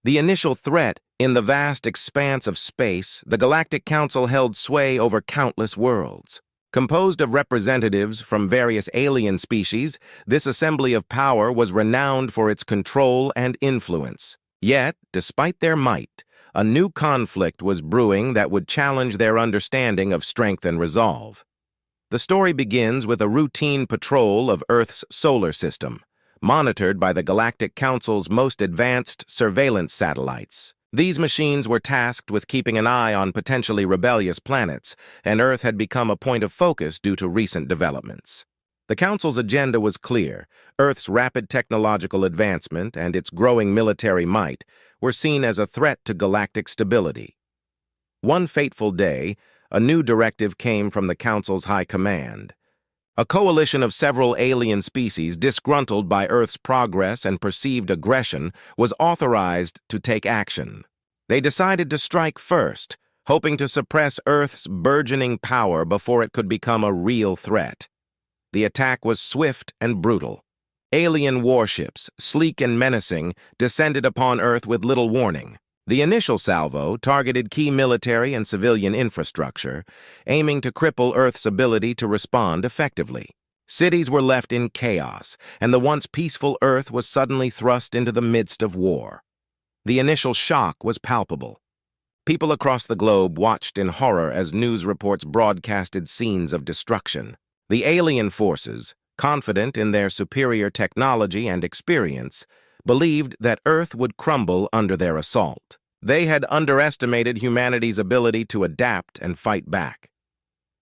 The initial threat, in the vast expanse of space, the Galactic Council held sway over countless worlds. Composed of representatives from various alien species, this assembly of power was renowned for its control and influence. Yet, despite their might, a new conflict was brewing that would challenge their understanding of strength and resolve. The story begins with a routine patrol of Earth's solar system, monitored by the Galactic Council's most advanced surveillance satellites. These machines were tasked with keeping an eye on potentially rebellious planets, and Earth had become a point of focus due to recent developments. The Council's agenda was clear. Earth's rapid technological advancement and its growing military might were seen as a threat to galactic stability. One fateful day, a new directive came from the Council's high command. A coalition of several alien species, disgruntled by Earth's progress and perceived aggression, was authorized to take action. They decided to strike first, hoping to suppress Earth's burgeoning power before it could become a real threat. The attack was swift and brutal. Alien warships, sleek and menacing, descended upon Earth with little warning. The initial salvo targeted key military and civilian infrastructure, aiming to cripple Earth's ability to respond effectively. Cities were left in chaos, and the once peaceful Earth was suddenly thrust into the midst of war. The initial shock was palpable. People across the globe watched in horror as news reports broadcasted scenes of destruction. The alien forces, confident in their superior technology and experience, believed that Earth would crumble under their assault. They had underestimated humanity's ability to adapt and fight back.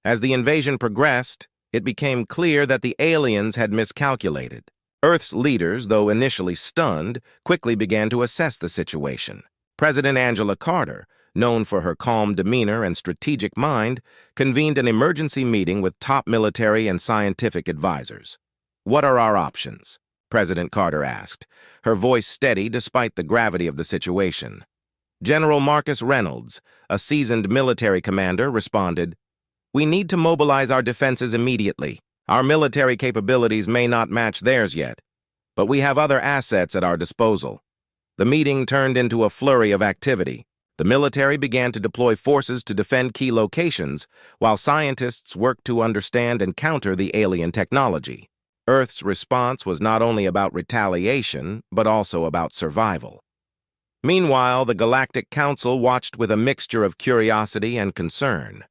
As the invasion progressed, it became clear that the aliens had miscalculated. Earth's leaders, though initially stunned, quickly began to assess the situation. President Angela Carter, known for her calm demeanor and strategic mind, convened an emergency meeting with top military and scientific advisors. "What are our options?" President Carter asked, her voice steady despite the gravity of the situation. General Marcus Reynolds, a seasoned military commander, responded, "We need to mobilize our defenses immediately. Our military capabilities may not match theirs yet, but we have other assets at our disposal." The meeting turned into a flurry of activity. The military began to deploy forces to defend key locations, while scientists worked to understand and counter the alien technology. Earth's response was not only about retaliation, but also about survival. Meanwhile, the Galactic Council watched with a mixture of curiosity and concern.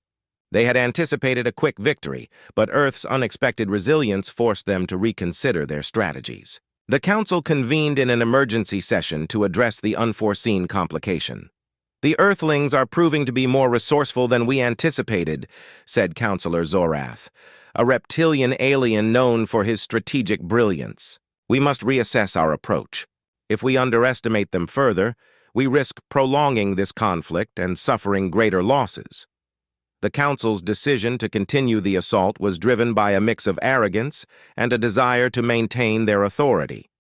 They had anticipated a quick victory, but Earth's unexpected resilience forced them to reconsider their strategies. The Council convened in an emergency session to address the unforeseen complication. "The Earthlings are proving to be more resourceful than we anticipated," said Counselor Zorath, a reptilian alien known for his strategic brilliance. "We must reassess our approach. If we underestimate them further, we risk prolonging this conflict and suffering greater losses." The Council's decision to continue the assault was driven by a mix of arrogance and a desire to maintain their authority.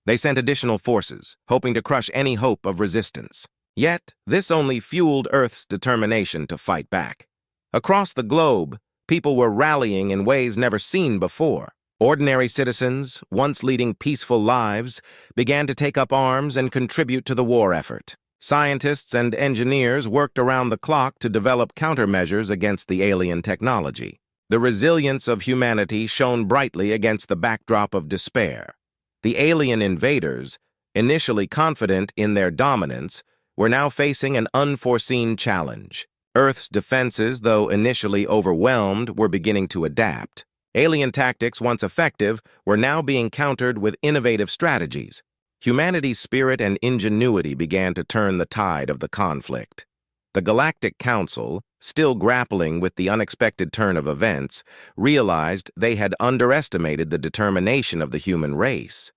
They sent additional forces, hoping to crush any hope of resistance. Yet, this only fueled Earth's determination to fight back. Across the globe, people were rallying in ways never seen before. Ordinary citizens, once leading peaceful lives, began to take up arms and contribute to the war effort. Scientists and engineers worked around the clock to develop countermeasures against the alien technology. The resilience of humanity shone brightly against the backdrop of despair. The alien invaders, initially confident in their dominance, were now facing an unforeseen challenge. Earth's defenses, though initially overwhelmed, were beginning to adapt. Alien tactics, once effective, were now being countered with innovative strategies. Humanity's spirit and ingenuity began to turn the tide of the conflict. The Galactic Council, still grappling with the unexpected turn of events, realized they had underestimated the determination of the human race.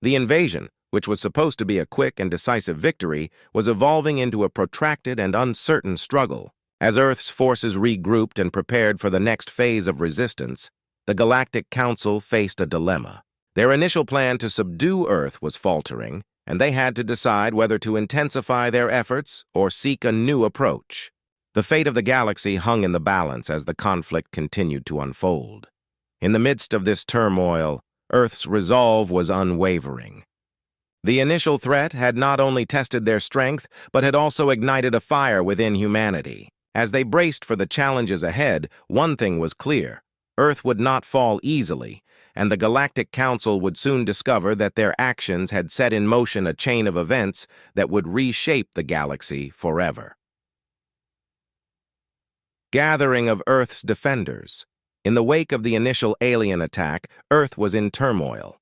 The invasion, which was supposed to be a quick and decisive victory, was evolving into a protracted and uncertain struggle. As Earth's forces regrouped and prepared for the next phase of resistance, the Galactic Council faced a dilemma. Their initial plan to subdue Earth was faltering, and they had to decide whether to intensify their efforts or seek a new approach. The fate of the galaxy hung in the balance as the conflict continued to unfold. In the midst of this turmoil, Earth's resolve was unwavering. The initial threat had not only tested their strength, but had also ignited a fire within humanity. As they braced for the challenges ahead, one thing was clear: Earth would not fall easily, and the Galactic Council would soon discover that their actions had set in motion a chain of events that would reshape the galaxy forever. Gathering of Earth's defenders. In the wake of the initial alien attack, Earth was in turmoil.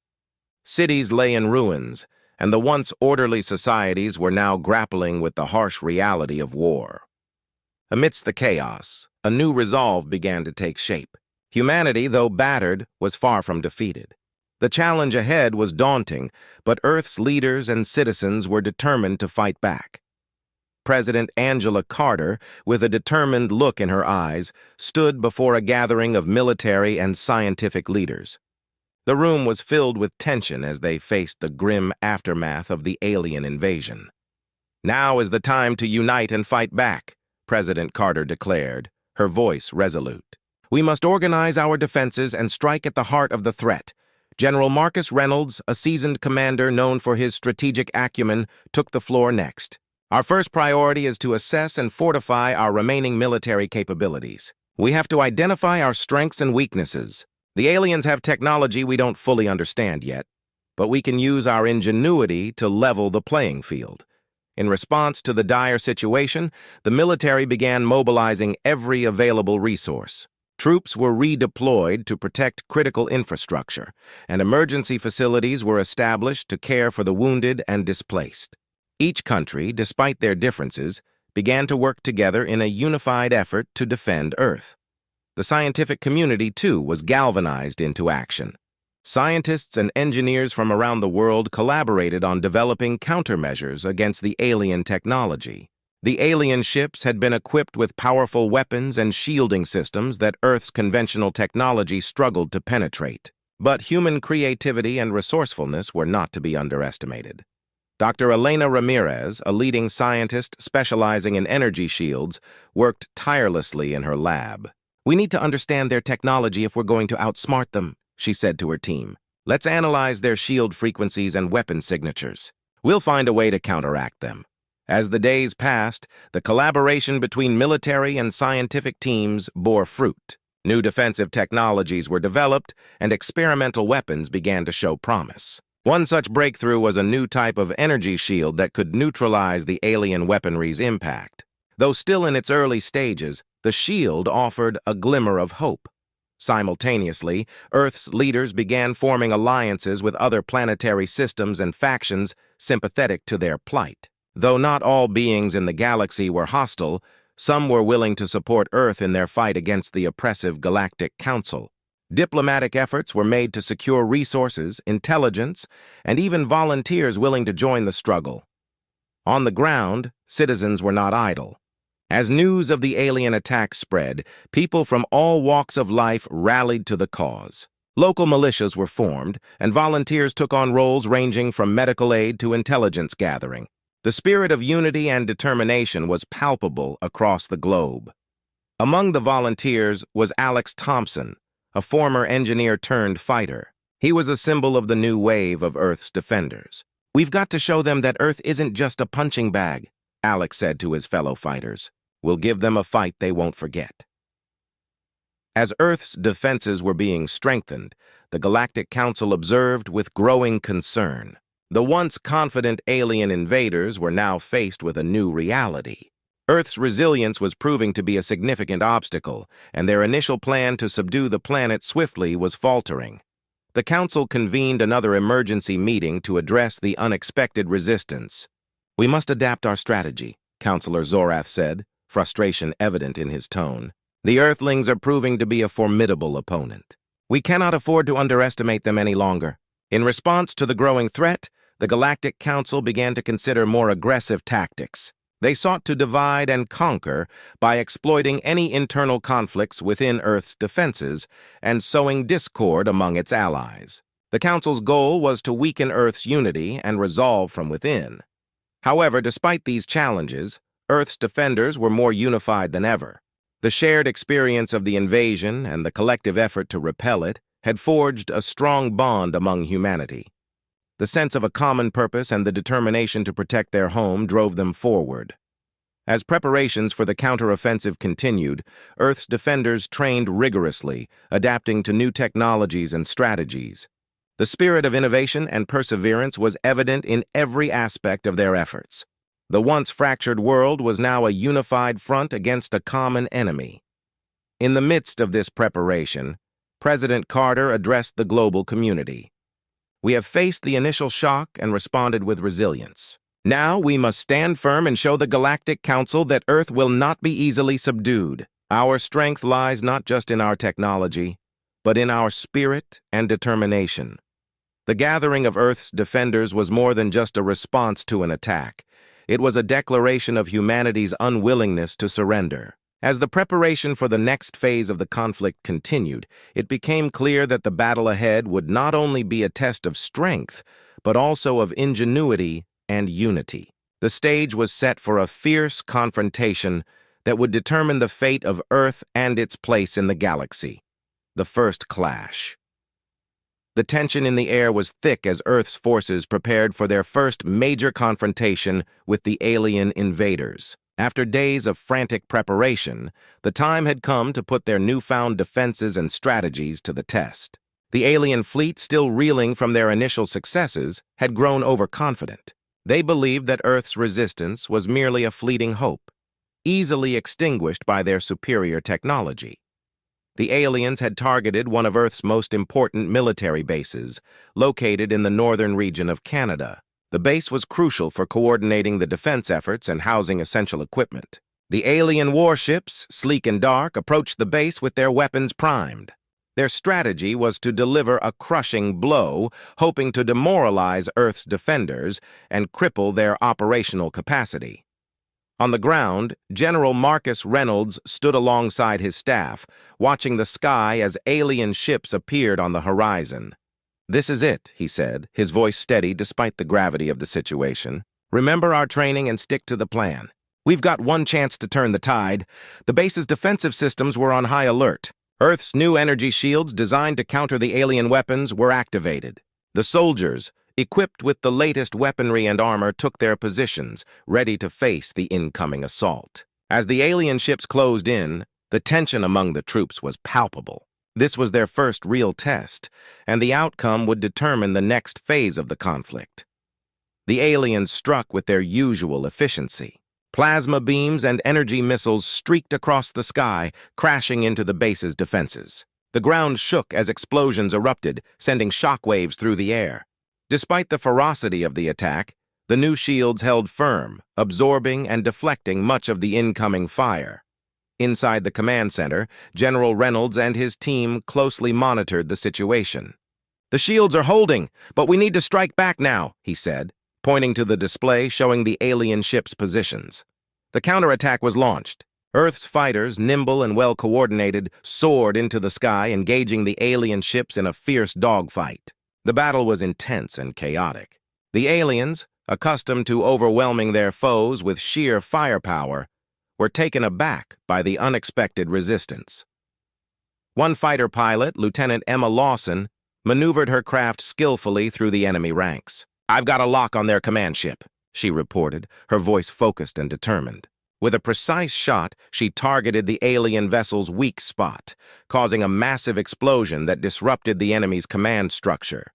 Cities lay in ruins, and the once orderly societies were now grappling with the harsh reality of war. Amidst the chaos, a new resolve began to take shape. Humanity, though battered, was far from defeated. The challenge ahead was daunting, but Earth's leaders and citizens were determined to fight back. President Angela Carter, with a determined look in her eyes, stood before a gathering of military and scientific leaders. The room was filled with tension as they faced the grim aftermath of the alien invasion. "Now is the time to unite and fight back," President Carter declared, her voice resolute. "We must organize our defenses and strike at the heart of the threat." General Marcus Reynolds, a seasoned commander known for his strategic acumen, took the floor next. "Our first priority is to assess and fortify our remaining military capabilities. We have to identify our strengths and weaknesses. The aliens have technology we don't fully understand yet, but we can use our ingenuity to level the playing field." In response to the dire situation, the military began mobilizing every available resource. Troops were redeployed to protect critical infrastructure, and emergency facilities were established to care for the wounded and displaced. Each country, despite their differences, began to work together in a unified effort to defend Earth. The scientific community, too, was galvanized into action. Scientists and engineers from around the world collaborated on developing countermeasures against the alien technology. The alien ships had been equipped with powerful weapons and shielding systems that Earth's conventional technology struggled to penetrate. But human creativity and resourcefulness were not to be underestimated. Dr. Elena Ramirez, a leading scientist specializing in energy shields, worked tirelessly in her lab. "We need to understand their technology if we're going to outsmart them," she said to her team. "Let's analyze their shield frequencies and weapon signatures. We'll find a way to counteract them." As the days passed, the collaboration between military and scientific teams bore fruit. New defensive technologies were developed, and experimental weapons began to show promise. One such breakthrough was a new type of energy shield that could neutralize the alien weaponry's impact. Though still in its early stages, the shield offered a glimmer of hope. Simultaneously, Earth's leaders began forming alliances with other planetary systems and factions sympathetic to their plight. Though not all beings in the galaxy were hostile, some were willing to support Earth in their fight against the oppressive Galactic Council. Diplomatic efforts were made to secure resources, intelligence, and even volunteers willing to join the struggle. On the ground, citizens were not idle. As news of the alien attack spread, people from all walks of life rallied to the cause. Local militias were formed, and volunteers took on roles ranging from medical aid to intelligence gathering. The spirit of unity and determination was palpable across the globe. Among the volunteers was Alex Thompson, a former engineer-turned-fighter. He was a symbol of the new wave of Earth's defenders. "We've got to show them that Earth isn't just a punching bag," Alex said to his fellow fighters. "We'll give them a fight they won't forget." As Earth's defenses were being strengthened, the Galactic Council observed with growing concern. The once confident alien invaders were now faced with a new reality. Earth's resilience was proving to be a significant obstacle, and their initial plan to subdue the planet swiftly was faltering. The Council convened another emergency meeting to address the unexpected resistance. "We must adapt our strategy," Counselor Zorath said, frustration evident in his tone. "The Earthlings are proving to be a formidable opponent. We cannot afford to underestimate them any longer." In response to the growing threat, the Galactic Council began to consider more aggressive tactics. They sought to divide and conquer by exploiting any internal conflicts within Earth's defenses and sowing discord among its allies. The Council's goal was to weaken Earth's unity and resolve from within. However, despite these challenges, Earth's defenders were more unified than ever. The shared experience of the invasion and the collective effort to repel it had forged a strong bond among humanity. The sense of a common purpose and the determination to protect their home drove them forward. As preparations for the counteroffensive continued, Earth's defenders trained rigorously, adapting to new technologies and strategies. The spirit of innovation and perseverance was evident in every aspect of their efforts. The once fractured world was now a unified front against a common enemy. In the midst of this preparation, President Carter addressed the global community. "We have faced the initial shock and responded with resilience. Now we must stand firm and show the Galactic Council that Earth will not be easily subdued. Our strength lies not just in our technology, but in our spirit and determination." The gathering of Earth's defenders was more than just a response to an attack. It was a declaration of humanity's unwillingness to surrender. As the preparation for the next phase of the conflict continued, it became clear that the battle ahead would not only be a test of strength, but also of ingenuity and unity. The stage was set for a fierce confrontation that would determine the fate of Earth and its place in the galaxy. The first clash. The tension in the air was thick as Earth's forces prepared for their first major confrontation with the alien invaders. After days of frantic preparation, the time had come to put their newfound defenses and strategies to the test. The alien fleet, still reeling from their initial successes, had grown overconfident. They believed that Earth's resistance was merely a fleeting hope, easily extinguished by their superior technology. The aliens had targeted one of Earth's most important military bases, located in the northern region of Canada. The base was crucial for coordinating the defense efforts and housing essential equipment. The alien warships, sleek and dark, approached the base with their weapons primed. Their strategy was to deliver a crushing blow, hoping to demoralize Earth's defenders and cripple their operational capacity. On the ground, General Marcus Reynolds stood alongside his staff, watching the sky as alien ships appeared on the horizon. "This is it," he said, his voice steady despite the gravity of the situation. "Remember our training and stick to the plan. We've got one chance to turn the tide." The base's defensive systems were on high alert. Earth's new energy shields designed to counter the alien weapons were activated. The soldiers, equipped with the latest weaponry and armor, took their positions, ready to face the incoming assault. As the alien ships closed in, the tension among the troops was palpable. This was their first real test, and the outcome would determine the next phase of the conflict. The aliens struck with their usual efficiency. Plasma beams and energy missiles streaked across the sky, crashing into the base's defenses. The ground shook as explosions erupted, sending shockwaves through the air. Despite the ferocity of the attack, the new shields held firm, absorbing and deflecting much of the incoming fire. Inside the command center, General Reynolds and his team closely monitored the situation. "The shields are holding, but we need to strike back now," he said, pointing to the display showing the alien ships' positions. The counterattack was launched. Earth's fighters, nimble and well-coordinated, soared into the sky, engaging the alien ships in a fierce dogfight. The battle was intense and chaotic. The aliens, accustomed to overwhelming their foes with sheer firepower, were taken aback by the unexpected resistance. One fighter pilot, Lieutenant Emma Lawson, maneuvered her craft skillfully through the enemy ranks. "I've got a lock on their command ship," she reported, her voice focused and determined. With a precise shot, she targeted the alien vessel's weak spot, causing a massive explosion that disrupted the enemy's command structure.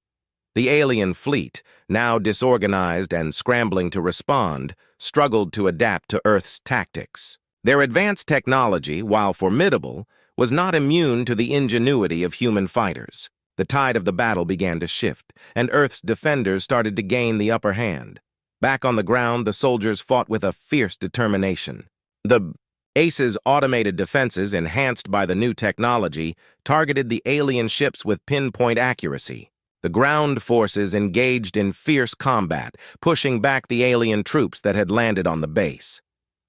The alien fleet, now disorganized and scrambling to respond, struggled to adapt to Earth's tactics. Their advanced technology, while formidable, was not immune to the ingenuity of human fighters. The tide of the battle began to shift, and Earth's defenders started to gain the upper hand. Back on the ground, the soldiers fought with a fierce determination. The Ace's automated defenses, enhanced by the new technology, targeted the alien ships with pinpoint accuracy. The ground forces engaged in fierce combat, pushing back the alien troops that had landed on the base.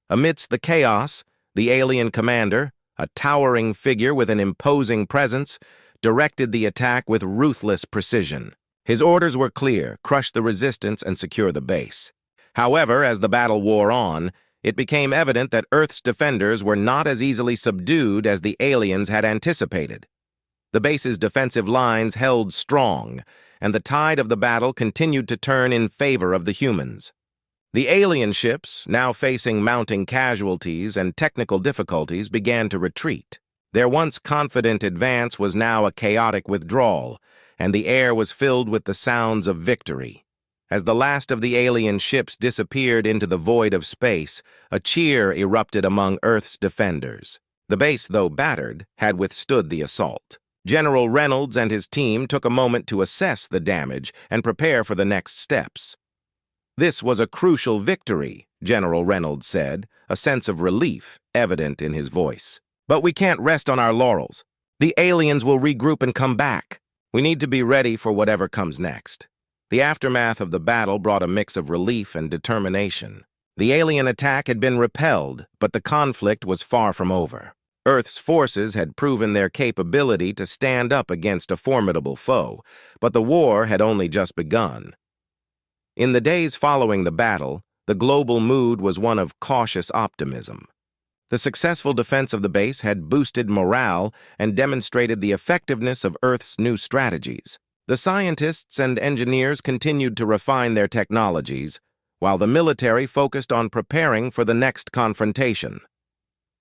Amidst the chaos, the alien commander, a towering figure with an imposing presence, directed the attack with ruthless precision. His orders were clear: crush the resistance and secure the base. However, as the battle wore on, it became evident that Earth's defenders were not as easily subdued as the aliens had anticipated. The base's defensive lines held strong, and the tide of the battle continued to turn in favor of the humans. The alien ships, now facing mounting casualties and technical difficulties, began to retreat. Their once confident advance was now a chaotic withdrawal, and the air was filled with the sounds of victory. As the last of the alien ships disappeared into the void of space, a cheer erupted among Earth's defenders. The base, though battered, had withstood the assault. General Reynolds and his team took a moment to assess the damage and prepare for the next steps. "This was a crucial victory," General Reynolds said, a sense of relief evident in his voice. "But we can't rest on our laurels. The aliens will regroup and come back. We need to be ready for whatever comes next." The aftermath of the battle brought a mix of relief and determination. The alien attack had been repelled, but the conflict was far from over. Earth's forces had proven their capability to stand up against a formidable foe, but the war had only just begun. In the days following the battle, the global mood was one of cautious optimism. The successful defense of the base had boosted morale and demonstrated the effectiveness of Earth's new strategies. The scientists and engineers continued to refine their technologies, while the military focused on preparing for the next confrontation.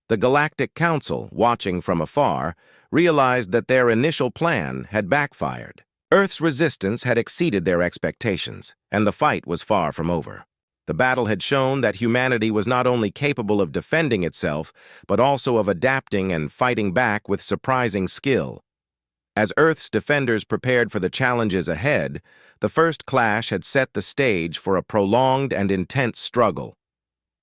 The Galactic Council, watching from afar, realized that their initial plan had backfired. Earth's resistance had exceeded their expectations, and the fight was far from over. The battle had shown that humanity was not only capable of defending itself, but also of adapting and fighting back with surprising skill. As Earth's defenders prepared for the challenges ahead, the first clash had set the stage for a prolonged and intense struggle.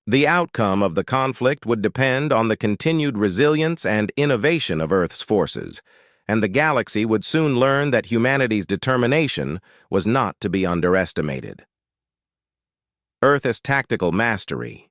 The outcome of the conflict would depend on the continued resilience and innovation of Earth's forces, and the galaxy would soon learn that humanity's determination was not to be underestimated. Earth's tactical mastery.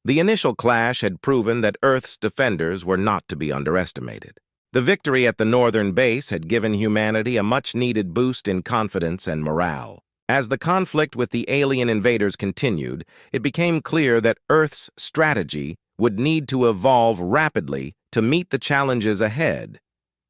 The initial clash had proven that Earth's defenders were not to be underestimated. The victory at the northern base had given humanity a much-needed boost in confidence and morale. As the conflict with the alien invaders continued, it became clear that Earth's strategy would need to evolve rapidly to meet the challenges ahead.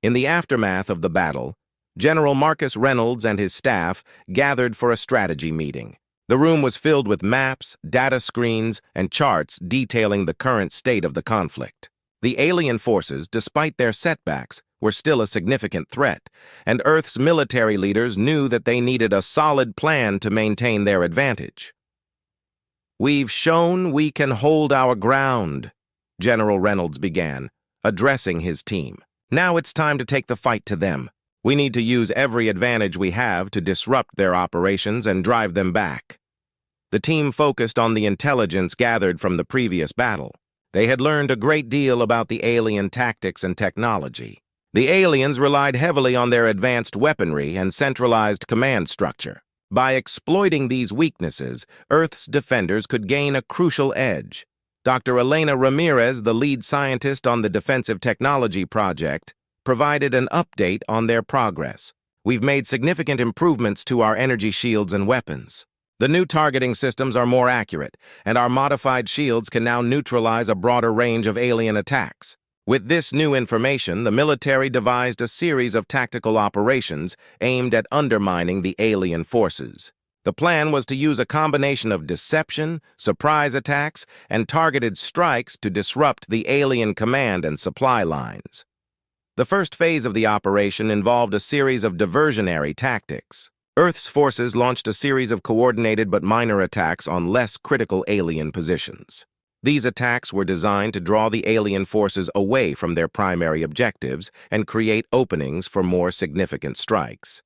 In the aftermath of the battle, General Marcus Reynolds and his staff gathered for a strategy meeting. The room was filled with maps, data screens, and charts detailing the current state of the conflict. The alien forces, despite their setbacks, were still a significant threat, and Earth's military leaders knew that they needed a solid plan to maintain their advantage. "We've shown we can hold our ground," General Reynolds began, addressing his team. "Now it's time to take the fight to them. We need to use every advantage we have to disrupt their operations and drive them back." The team focused on the intelligence gathered from the previous battle. They had learned a great deal about the alien tactics and technology. The aliens relied heavily on their advanced weaponry and centralized command structure. By exploiting these weaknesses, Earth's defenders could gain a crucial edge. Dr. Elena Ramirez, the lead scientist on the Defensive Technology Project, provided an update on their progress. "We've made significant improvements to our energy shields and weapons. The new targeting systems are more accurate, and our modified shields can now neutralize a broader range of alien attacks." With this new information, the military devised a series of tactical operations aimed at undermining the alien forces. The plan was to use a combination of deception, surprise attacks, and targeted strikes to disrupt the alien command and supply lines. The first phase of the operation involved a series of diversionary tactics. Earth's forces launched a series of coordinated but minor attacks on less critical alien positions. These attacks were designed to draw the alien forces away from their primary objectives and create openings for more significant strikes.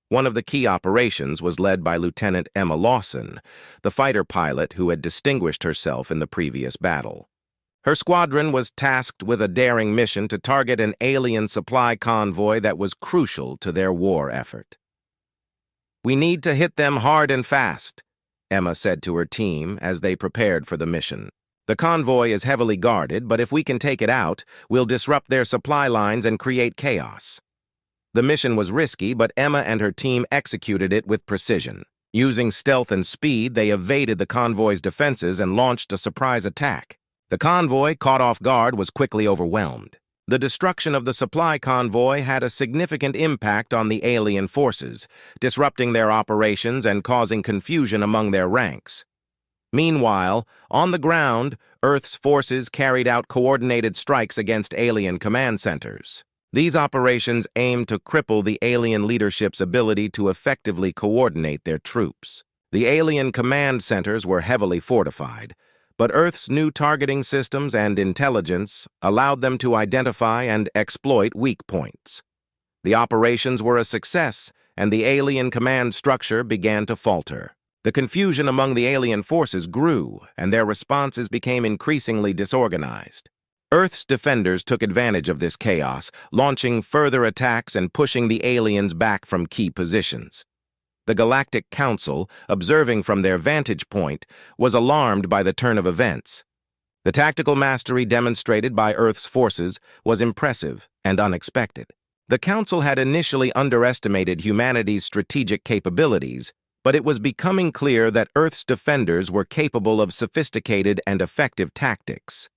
One of the key operations was led by Lieutenant Emma Lawson, the fighter pilot who had distinguished herself in the previous battle. Her squadron was tasked with a daring mission to target an alien supply convoy that was crucial to their war effort. "We need to hit them hard and fast," Emma said to her team as they prepared for the mission. "The convoy is heavily guarded, but if we can take it out, we'll disrupt their supply lines and create chaos." The mission was risky, but Emma and her team executed it with precision. Using stealth and speed, they evaded the convoy's defenses and launched a surprise attack. The convoy, caught off guard, was quickly overwhelmed. The destruction of the supply convoy had a significant impact on the alien forces, disrupting their operations and causing confusion among their ranks. Meanwhile, on the ground, Earth's forces carried out coordinated strikes against alien command centers. These operations aimed to cripple the alien leadership's ability to effectively coordinate their troops. The alien command centers were heavily fortified, but Earth's new targeting systems and intelligence allowed them to identify and exploit weak points. The operations were a success, and the alien command structure began to falter. The confusion among the alien forces grew, and their responses became increasingly disorganized. Earth's defenders took advantage of this chaos, launching further attacks and pushing the aliens back from key positions. The Galactic Council, observing from their vantage point, was alarmed by the turn of events. The tactical mastery demonstrated by Earth's forces was impressive and unexpected. The Council had initially underestimated humanity's strategic capabilities, but it was becoming clear that Earth's defenders were capable of sophisticated and effective tactics.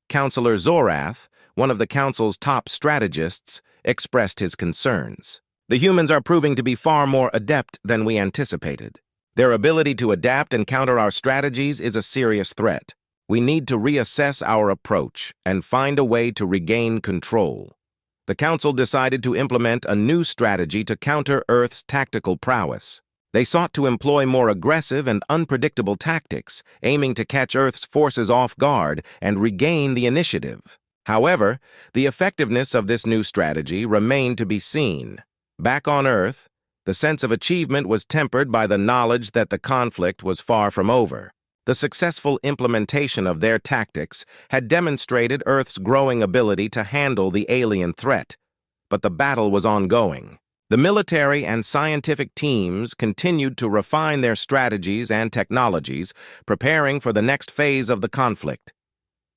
Counselor Zorath, one of the Council's top strategists, expressed his concerns. The humans are proving to be far more adept than we anticipated. Their ability to adapt and counter our strategies is a serious threat. We need to reassess our approach and find a way to regain control. The Council decided to implement a new strategy to counter Earth's tactical prowess. They sought to employ more aggressive and unpredictable tactics, aiming to catch Earth's forces off guard and regain the initiative. However, the effectiveness of this new strategy remained to be seen. Back on Earth, the sense of achievement was tempered by the knowledge that the conflict was far from over. The successful implementation of their tactics had demonstrated Earth's growing ability to handle the alien threat, but the battle was ongoing. The military and scientific teams continued to refine their strategies and technologies, preparing for the next phase of the conflict.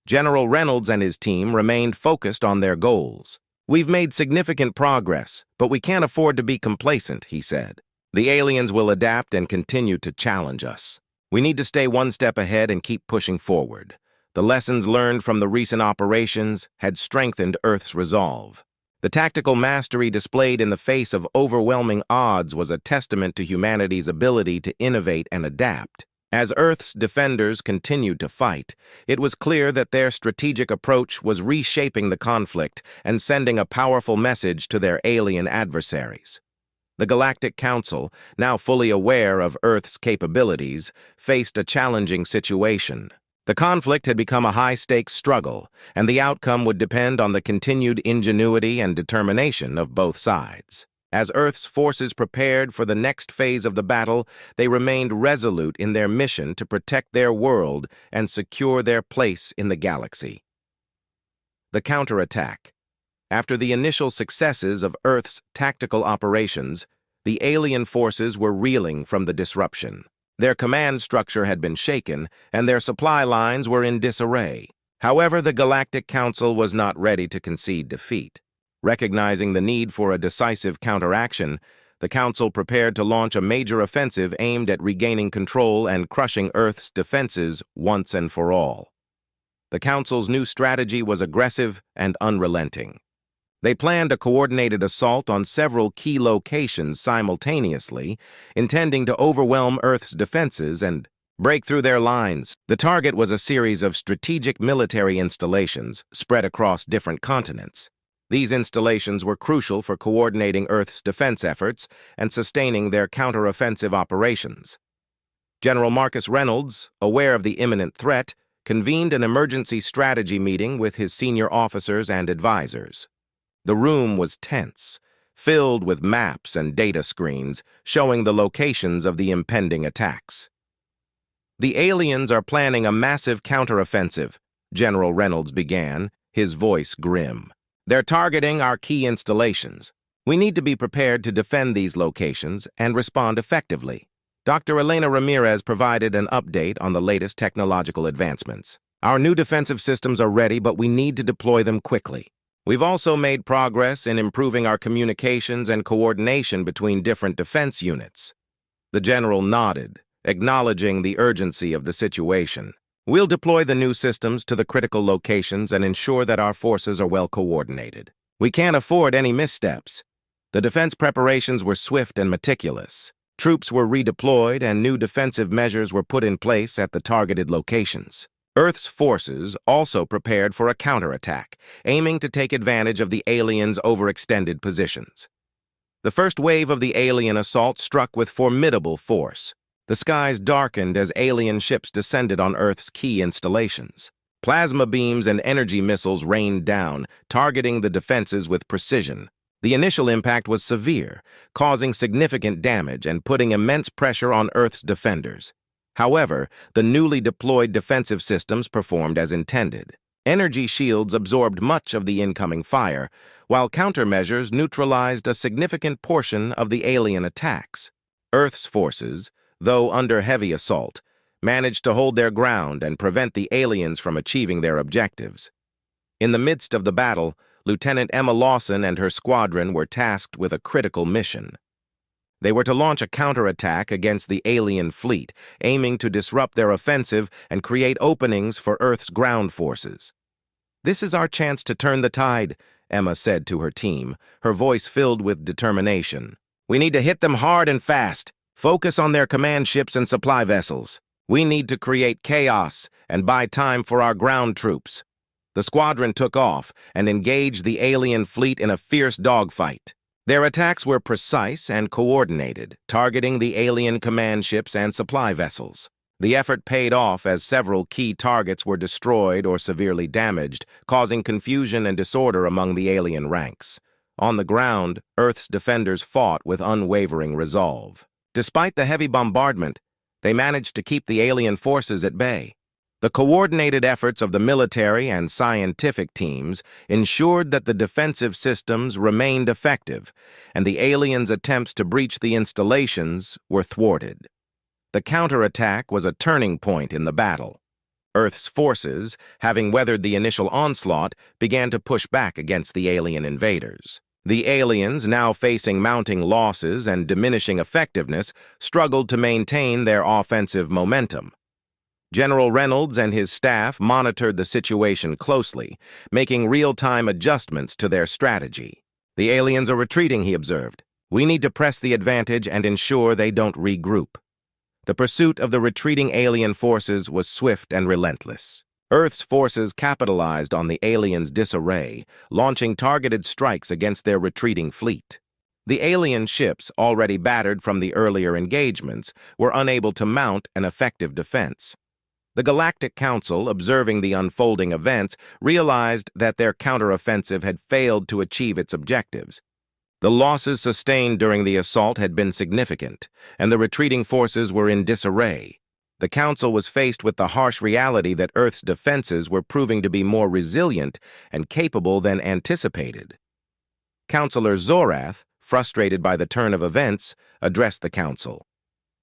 General Reynolds and his team remained focused on their goals. "We've made significant progress, but we can't afford to be complacent," he said. "The aliens will adapt and continue to challenge us. We need to stay one step ahead and keep pushing forward." The lessons learned from the recent operations had strengthened Earth's resolve. The tactical mastery displayed in the face of overwhelming odds was a testament to humanity's ability to innovate and adapt. As Earth's defenders continued to fight, it was clear that their strategic approach was reshaping the conflict and sending a powerful message to their alien adversaries. The Galactic Council, now fully aware of Earth's capabilities, faced a challenging situation. The conflict had become a high-stakes struggle, and the outcome would depend on the continued ingenuity and determination of both sides. As Earth's forces prepared for the next phase of the battle, they remained resolute in their mission to protect their world and secure their place in the galaxy. The counterattack. After the initial successes of Earth's tactical operations, the alien forces were reeling from the disruption. Their command structure had been shaken, and their supply lines were in disarray. However, the Galactic Council was not ready to concede defeat. Recognizing the need for a decisive counteraction, the Council prepared to launch a major offensive aimed at regaining control and crushing Earth's defenses once and for all. The Council's new strategy was aggressive and unrelenting. They planned a coordinated assault on several key locations simultaneously, intending to overwhelm Earth's defenses and break through their lines. The target was a series of strategic military installations spread across different continents. These installations were crucial for coordinating Earth's defense efforts and sustaining their counteroffensive operations. General Marcus Reynolds, aware of the imminent threat, convened an emergency strategy meeting with his senior officers and advisors. The room was tense, filled with maps and data screens showing the locations of the impending attacks. "The aliens are planning a massive counteroffensive," General Reynolds began, his voice grim. "They're targeting our key installations. We need to be prepared to defend these locations and respond effectively." Dr. Elena Ramirez provided an update on the latest technological advancements. "Our new defensive systems are ready, but we need to deploy them quickly. We've also made progress in improving our communications and coordination between different defense units." The general nodded, acknowledging the urgency of the situation. We'll deploy the new systems to the critical locations and ensure that our forces are well coordinated. We can't afford any missteps. The defense preparations were swift and meticulous. Troops were redeployed and new defensive measures were put in place at the targeted locations. Earth's forces also prepared for a counterattack, aiming to take advantage of the aliens' overextended positions. The first wave of the alien assault struck with formidable force. The skies darkened as alien ships descended on Earth's key installations. Plasma beams and energy missiles rained down, targeting the defenses with precision. The initial impact was severe, causing significant damage and putting immense pressure on Earth's defenders. However, the newly deployed defensive systems performed as intended. Energy shields absorbed much of the incoming fire, while countermeasures neutralized a significant portion of the alien attacks. Earth's forces, though under heavy assault, managed to hold their ground and prevent the aliens from achieving their objectives. In the midst of the battle, Lieutenant Emma Lawson and her squadron were tasked with a critical mission. They were to launch a counterattack against the alien fleet, aiming to disrupt their offensive and create openings for Earth's ground forces. "This is our chance to turn the tide," Emma said to her team, her voice filled with determination. "We need to hit them hard and fast. Focus on their command ships and supply vessels. We need to create chaos and buy time for our ground troops." The squadron took off and engaged the alien fleet in a fierce dogfight. Their attacks were precise and coordinated, targeting the alien command ships and supply vessels. The effort paid off as several key targets were destroyed or severely damaged, causing confusion and disorder among the alien ranks. On the ground, Earth's defenders fought with unwavering resolve. Despite the heavy bombardment, they managed to keep the alien forces at bay. The coordinated efforts of the military and scientific teams ensured that the defensive systems remained effective, and the aliens' attempts to breach the installations were thwarted. The counterattack was a turning point in the battle. Earth's forces, having weathered the initial onslaught, began to push back against the alien invaders. The aliens, now facing mounting losses and diminishing effectiveness, struggled to maintain their offensive momentum. General Reynolds and his staff monitored the situation closely, making real-time adjustments to their strategy. "The aliens are retreating," he observed. "We need to press the advantage and ensure they don't regroup." The pursuit of the retreating alien forces was swift and relentless. Earth's forces capitalized on the aliens' disarray, launching targeted strikes against their retreating fleet. The alien ships, already battered from the earlier engagements, were unable to mount an effective defense. The Galactic Council, observing the unfolding events, realized that their counteroffensive had failed to achieve its objectives. The losses sustained during the assault had been significant, and the retreating forces were in disarray. The Council was faced with the harsh reality that Earth's defenses were proving to be more resilient and capable than anticipated. Counselor Zorath, frustrated by the turn of events, addressed the Council.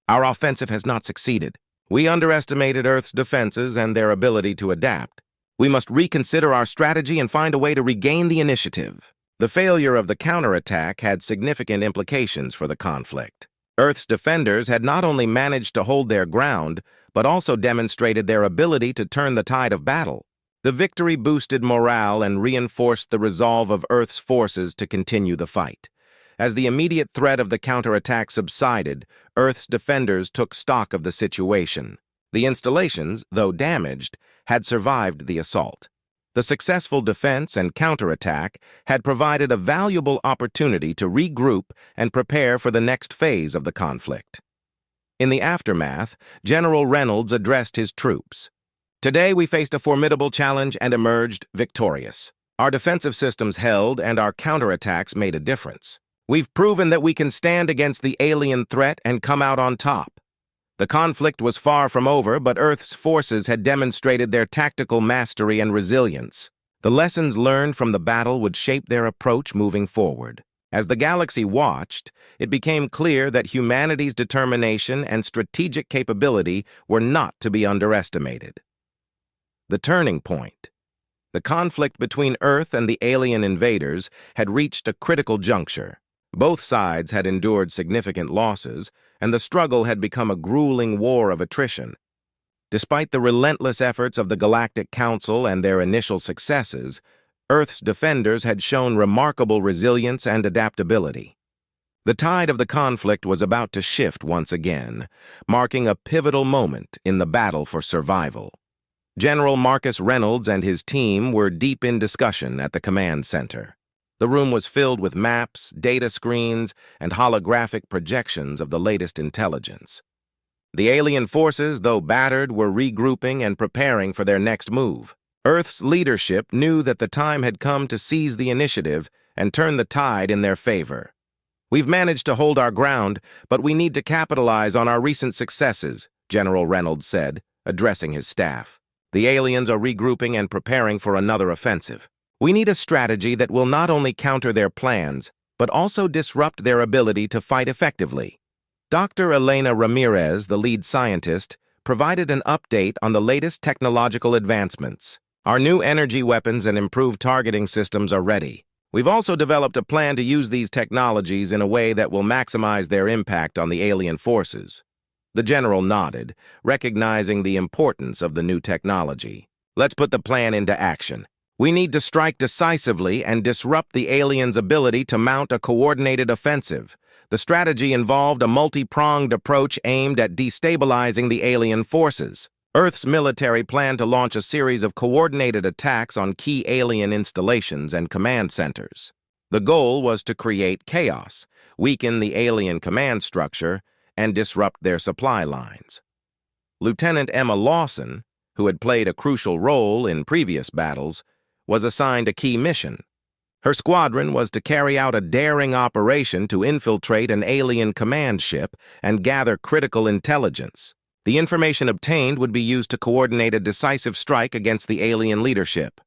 "Our offensive has not succeeded. We underestimated Earth's defenses and their ability to adapt. We must reconsider our strategy and find a way to regain the initiative." The failure of the counterattack had significant implications for the conflict. Earth's defenders had not only managed to hold their ground, but also demonstrated their ability to turn the tide of battle. The victory boosted morale and reinforced the resolve of Earth's forces to continue the fight. As the immediate threat of the counterattack subsided, Earth's defenders took stock of the situation. The installations, though damaged, had survived the assault. The successful defense and counterattack had provided a valuable opportunity to regroup and prepare for the next phase of the conflict. In the aftermath, General Reynolds addressed his troops. "Today we faced a formidable challenge and emerged victorious. Our defensive systems held and our counterattacks made a difference. We've proven that we can stand against the alien threat and come out on top. The conflict was far from over, but Earth's forces had demonstrated their tactical mastery and resilience. The lessons learned from the battle would shape their approach moving forward." As the galaxy watched, it became clear that humanity's determination and strategic capability were not to be underestimated. The turning point. The conflict between Earth and the alien invaders had reached a critical juncture. Both sides had endured significant losses, and the struggle had become a grueling war of attrition. Despite the relentless efforts of the Galactic Council and their initial successes, Earth's defenders had shown remarkable resilience and adaptability. The tide of the conflict was about to shift once again, marking a pivotal moment in the battle for survival. General Marcus Reynolds and his team were deep in discussion at the command center. The room was filled with maps, data screens, and holographic projections of the latest intelligence. The alien forces, though battered, were regrouping and preparing for their next move. Earth's leadership knew that the time had come to seize the initiative and turn the tide in their favor. "We've managed to hold our ground, but we need to capitalize on our recent successes," General Reynolds said, addressing his staff. "The aliens are regrouping and preparing for another offensive. We need a strategy that will not only counter their plans, but also disrupt their ability to fight effectively." Dr. Elena Ramirez, the lead scientist, provided an update on the latest technological advancements. "Our new energy weapons and improved targeting systems are ready. We've also developed a plan to use these technologies in a way that will maximize their impact on the alien forces." The general nodded, recognizing the importance of the new technology. "Let's put the plan into action. We need to strike decisively and disrupt the aliens' ability to mount a coordinated offensive. The strategy involved a multi-pronged approach aimed at destabilizing the alien forces. Earth's military planned to launch a series of coordinated attacks on key alien installations and command centers. The goal was to create chaos, weaken the alien command structure, and disrupt their supply lines. Lieutenant Emma Lawson, who had played a crucial role in previous battles, was assigned a key mission. Her squadron was to carry out a daring operation to infiltrate an alien command ship and gather critical intelligence. The information obtained would be used to coordinate a decisive strike against the alien leadership.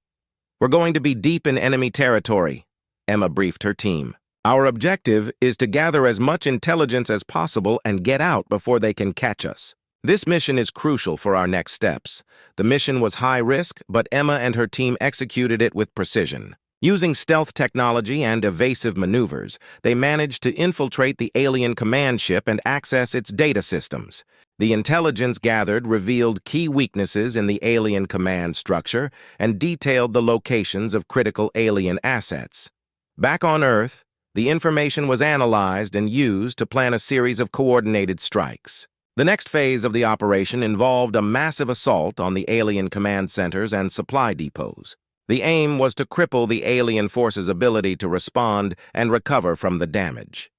"We're going to be deep in enemy territory," Emma briefed her team. "Our objective is to gather as much intelligence as possible and get out before they can catch us. This mission is crucial for our next steps." The mission was high risk, but Emma and her team executed it with precision. Using stealth technology and evasive maneuvers, they managed to infiltrate the alien command ship and access its data systems. The intelligence gathered revealed key weaknesses in the alien command structure and detailed the locations of critical alien assets. Back on Earth, the information was analyzed and used to plan a series of coordinated strikes. The next phase of the operation involved a massive assault on the alien command centers and supply depots. The aim was to cripple the alien force's ability to respond and recover from the damage.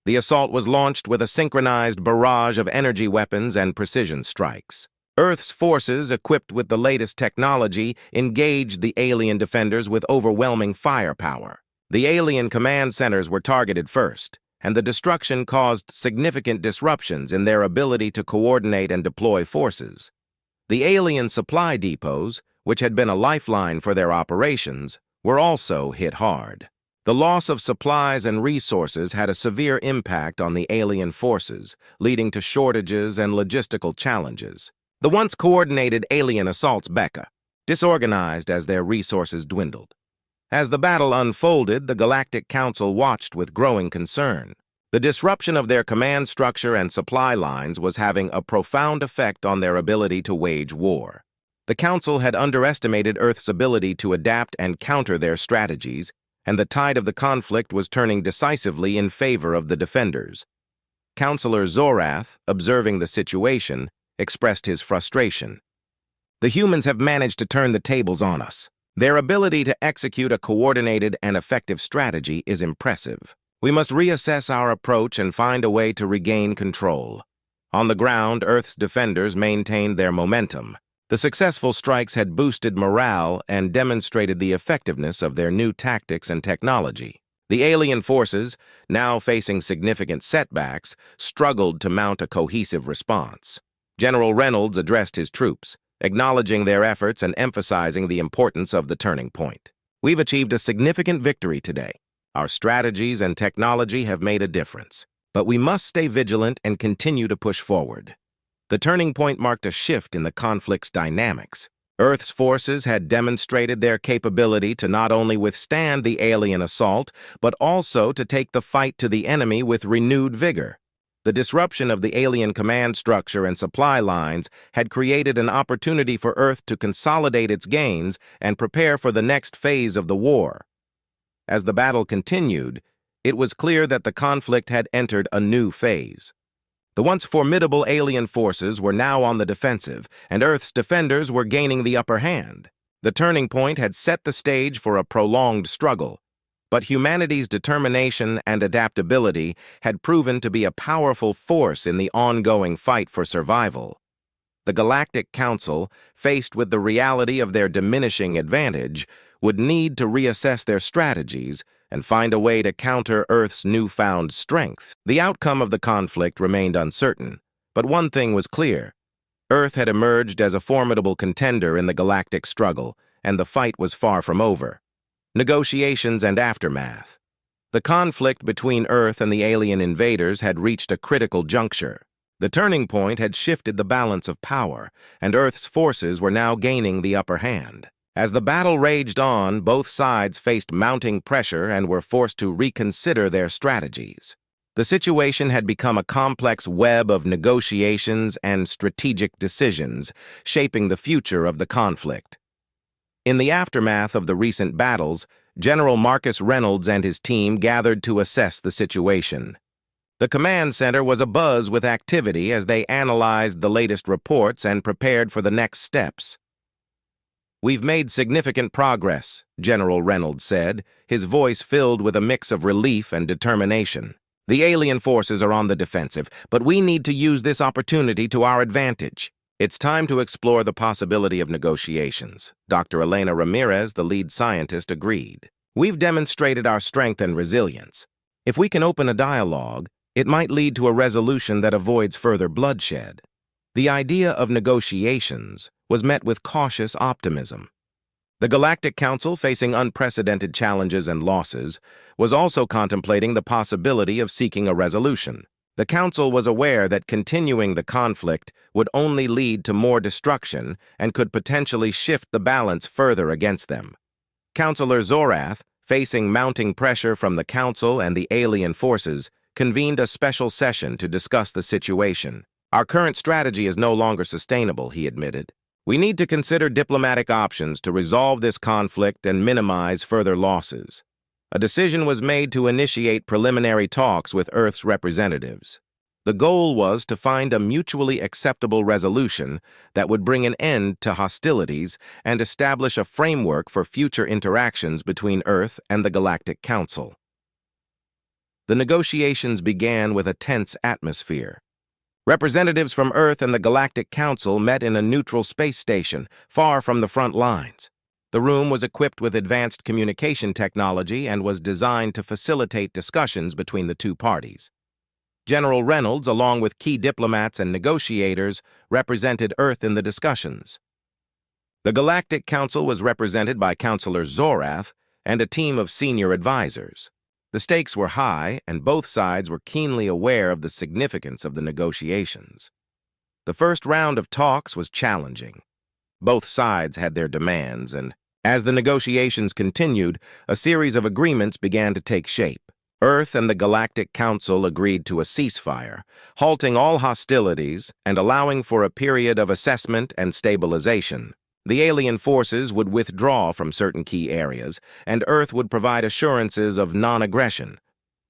The assault was launched with a synchronized barrage of energy weapons and precision strikes. Earth's forces, equipped with the latest technology, engaged the alien defenders with overwhelming firepower. The alien command centers were targeted first, and the destruction caused significant disruptions in their ability to coordinate and deploy forces. The alien supply depots, which had been a lifeline for their operations, were also hit hard. The loss of supplies and resources had a severe impact on the alien forces, leading to shortages and logistical challenges. The once coordinated alien assaults became disorganized as their resources dwindled. As the battle unfolded, the Galactic Council watched with growing concern. The disruption of their command structure and supply lines was having a profound effect on their ability to wage war. The Council had underestimated Earth's ability to adapt and counter their strategies, and the tide of the conflict was turning decisively in favor of the defenders. Counselor Zorath, observing the situation, expressed his frustration. "The humans have managed to turn the tables on us. Their ability to execute a coordinated and effective strategy is impressive. We must reassess our approach and find a way to regain control." On the ground, Earth's defenders maintained their momentum. The successful strikes had boosted morale and demonstrated the effectiveness of their new tactics and technology. The alien forces, now facing significant setbacks, struggled to mount a cohesive response. General Reynolds addressed his troops, acknowledging their efforts and emphasizing the importance of the turning point. "We've achieved a significant victory today. Our strategies and technology have made a difference, but we must stay vigilant and continue to push forward." The turning point marked a shift in the conflict's dynamics. Earth's forces had demonstrated their capability to not only withstand the alien assault, but also to take the fight to the enemy with renewed vigor. The disruption of the alien command structure and supply lines had created an opportunity for Earth to consolidate its gains and prepare for the next phase of the war. As the battle continued, it was clear that the conflict had entered a new phase. The once formidable alien forces were now on the defensive, and Earth's defenders were gaining the upper hand. The turning point had set the stage for a prolonged struggle, but humanity's determination and adaptability had proven to be a powerful force in the ongoing fight for survival. The Galactic Council, faced with the reality of their diminishing advantage, would need to reassess their strategies and find a way to counter Earth's newfound strength. The outcome of the conflict remained uncertain, but one thing was clear. Earth had emerged as a formidable contender in the galactic struggle, and the fight was far from over. Negotiations and aftermath. The conflict between Earth and the alien invaders had reached a critical juncture. The turning point had shifted the balance of power, and Earth's forces were now gaining the upper hand. As the battle raged on, both sides faced mounting pressure and were forced to reconsider their strategies. The situation had become a complex web of negotiations and strategic decisions, shaping the future of the conflict. In the aftermath of the recent battles, General Marcus Reynolds and his team gathered to assess the situation. The command center was abuzz with activity as they analyzed the latest reports and prepared for the next steps. "We've made significant progress," General Reynolds said, his voice filled with a mix of relief and determination. "The alien forces are on the defensive, but we need to use this opportunity to our advantage. It's time to explore the possibility of negotiations." Dr. Elena Ramirez, the lead scientist, agreed. "We've demonstrated our strength and resilience. If we can open a dialogue, it might lead to a resolution that avoids further bloodshed." The idea of negotiations was met with cautious optimism. The Galactic Council, facing unprecedented challenges and losses, was also contemplating the possibility of seeking a resolution. The Council was aware that continuing the conflict would only lead to more destruction and could potentially shift the balance further against them. Councillor Zorath, facing mounting pressure from the Council and the alien forces, convened a special session to discuss the situation. "Our current strategy is no longer sustainable," he admitted. "We need to consider diplomatic options to resolve this conflict and minimize further losses." A decision was made to initiate preliminary talks with Earth's representatives. The goal was to find a mutually acceptable resolution that would bring an end to hostilities and establish a framework for future interactions between Earth and the Galactic Council. The negotiations began with a tense atmosphere. Representatives from Earth and the Galactic Council met in a neutral space station, far from the front lines. The room was equipped with advanced communication technology and was designed to facilitate discussions between the two parties. General Reynolds, along with key diplomats and negotiators, represented Earth in the discussions. The Galactic Council was represented by Councillor Zorath and a team of senior advisors. The stakes were high, and both sides were keenly aware of the significance of the negotiations. The first round of talks was challenging. Both sides had their demands, and as the negotiations continued, a series of agreements began to take shape. Earth and the Galactic Council agreed to a ceasefire, halting all hostilities and allowing for a period of assessment and stabilization. The alien forces would withdraw from certain key areas, and Earth would provide assurances of non-aggression.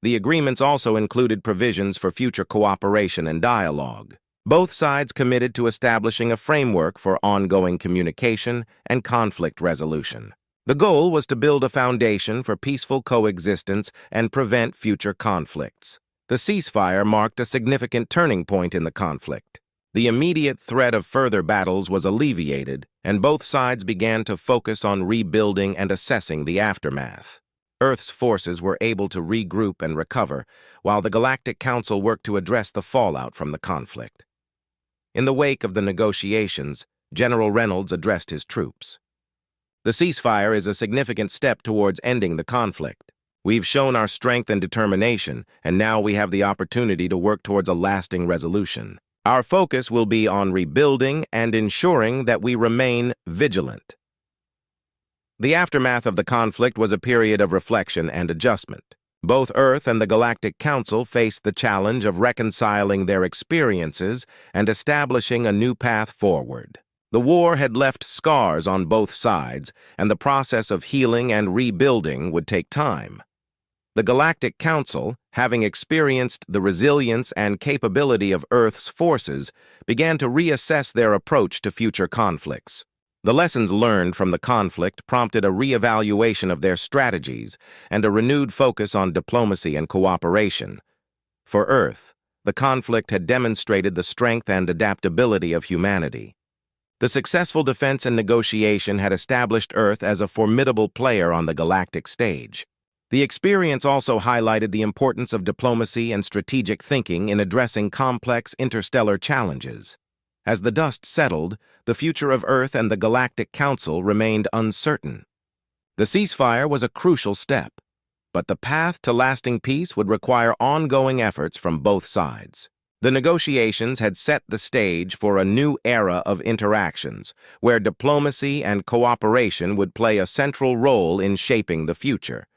The agreements also included provisions for future cooperation and dialogue. Both sides committed to establishing a framework for ongoing communication and conflict resolution. The goal was to build a foundation for peaceful coexistence and prevent future conflicts. The ceasefire marked a significant turning point in the conflict. The immediate threat of further battles was alleviated, and both sides began to focus on rebuilding and assessing the aftermath. Earth's forces were able to regroup and recover, while the Galactic Council worked to address the fallout from the conflict. In the wake of the negotiations, General Reynolds addressed his troops. "The ceasefire is a significant step towards ending the conflict. We've shown our strength and determination, and now we have the opportunity to work towards a lasting resolution. Our focus will be on rebuilding and ensuring that we remain vigilant." The aftermath of the conflict was a period of reflection and adjustment. Both Earth and the Galactic Council faced the challenge of reconciling their experiences and establishing a new path forward. The war had left scars on both sides, and the process of healing and rebuilding would take time. The Galactic Council, having experienced the resilience and capability of Earth's forces, began to reassess their approach to future conflicts. The lessons learned from the conflict prompted a reevaluation of their strategies and a renewed focus on diplomacy and cooperation. For Earth, the conflict had demonstrated the strength and adaptability of humanity. The successful defense and negotiation had established Earth as a formidable player on the galactic stage. The experience also highlighted the importance of diplomacy and strategic thinking in addressing complex interstellar challenges. As the dust settled, the future of Earth and the Galactic Council remained uncertain. The ceasefire was a crucial step, but the path to lasting peace would require ongoing efforts from both sides. The negotiations had set the stage for a new era of interactions, where diplomacy and cooperation would play a central role in shaping the future.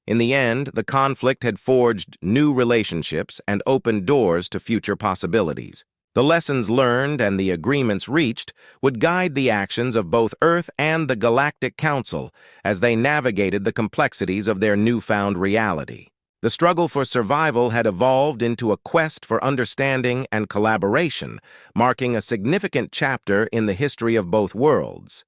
In the end, the conflict had forged new relationships and opened doors to future possibilities. The lessons learned and the agreements reached would guide the actions of both Earth and the Galactic Council as they navigated the complexities of their newfound reality. The struggle for survival had evolved into a quest for understanding and collaboration, marking a significant chapter in the history of both worlds.